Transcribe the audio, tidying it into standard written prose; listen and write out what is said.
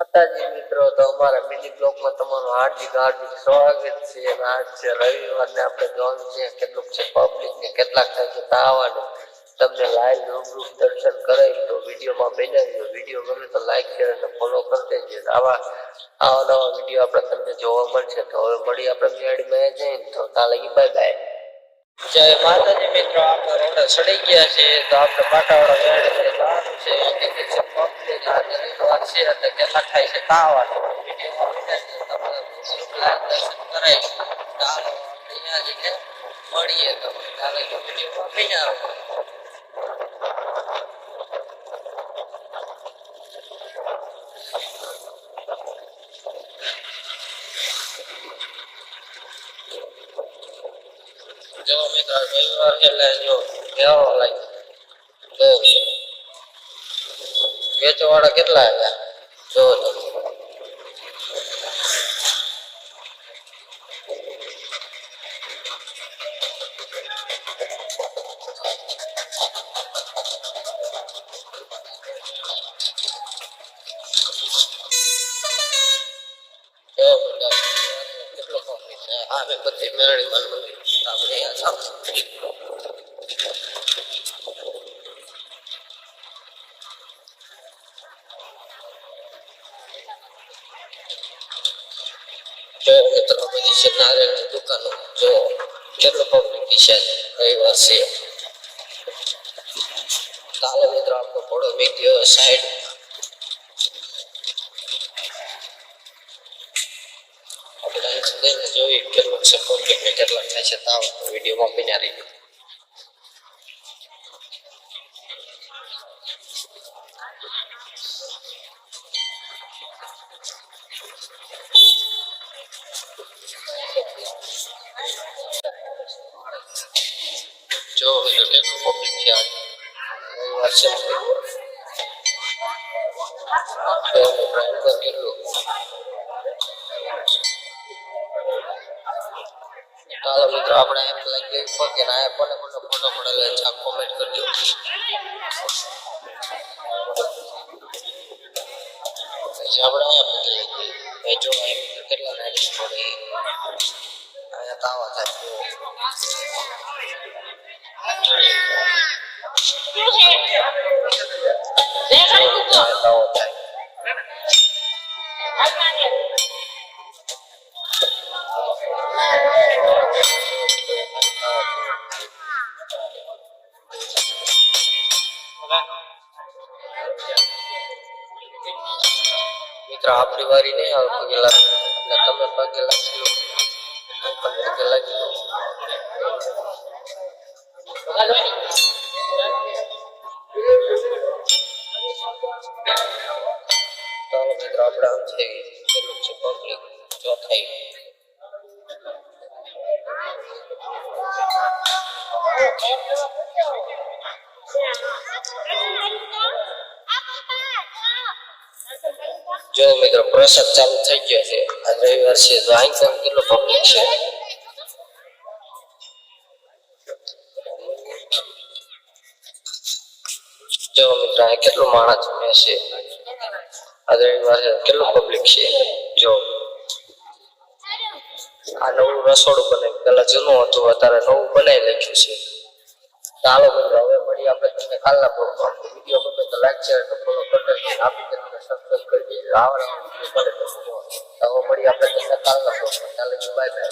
માતાજી મિત્રો, તો અમારા મિની બ્લોગમાં તમારું હાર્દિક હાર્દિક સ્વાગત છે. અને આજ છે રવિવાર ને આપણે જોવાનું છે કેટલુંક છે પબ્લિક ને કેટલાક થાય છે આવવાનું. તમને લાઈવ રૂબરૂ દર્શન કરાવી તો વિડીયોમાં બનાવી વિડીયો ગમે તો લાઈક શેર અને ફોલો કરી દેજો. આવા નવા વિડીયો આપણે તમને જોવા મળશે. તો હવે મળી આપણે મેળીમાં જઈને તો કાલે બાય બાય. જય માતાજી મિત્રો, આપણે રોડે ચડી ગયા છે. તો આપણે પાટાવાળા મેળે છે વાત છે એટલે કેટલા થાય છે ખાવાનું દર્શન કરાવીશું. ચાલો અહીંયા જઈને મળીએ. તો કાલે વિડીયોમાં બન્યા જો મિત્રો રવિવાર એટલે જો કેવો લાગે તો વેચવાળા કેટલા આવ્યા જો કેટલો કોફી છે. આ બધી મેળવી મંદિર આપણે જો મિત્રો બધી છે નારિયેળની દુકાનો. જો કેટલો પબ્લિક છે રવિવાર છે. ચાલો મિત્રો આપણો ઘોડો મેક્યો સાઈડ. આપણે જોઈ કેટલું છે પબ્લિક ને કેટલા થાય છે તાવ વિડીયોમાં બન્યા રહી. જો કેટલું પબ્લિક છે રવિવાર છે. કેટલું ચાલો મિત્રો આપણે એમ લાગી પગે ના કોને કોને ફોટો પડેલો છે કોમેન્ટ કરજો. આપણે અહીંયા જો કેટલા નાઇટ પડે અહીંયા તાવા થાય. તાવો થાય મિત્રો આપણી વારી નહીં આવે પગે લાગે એટલે તમે પગે લાગી પગે લાગી લો. ચાલો મિત્રો આપણે આમ થઈ કેટલું છે પબ્લિક જો થઈ. જો મિત્રો પ્રસાદ ચાલુ થઈ ગયો છે. આ રવિવાર છે તો અહીં પણ કેટલો પબ્લિક છે. જો મિત્રો અહીં કેટલું માણસ જમે છે. આ રવિવાર છે કેટલું પબ્લિક છે. જો આ નવું રસોડું બનાવ્યું, પેલા જૂનું હતું અત્યારે નવું બનાવી લખ્યું છે. ચાલો મિત્રો હવે મળી આપણે તમને કાલના પ્રોગ્રામ વિડીયો ગમે તો લાઈક શેર અને ફોલો કરી દેજો. આપણી ચેનલને સબસ્ક્રાઇબ કરી દેજો. આવા વિડીયો મળે તો હવે મળી આપણે તમને કાલના પ્રોગ્રામ. ચાલો બાય બાય.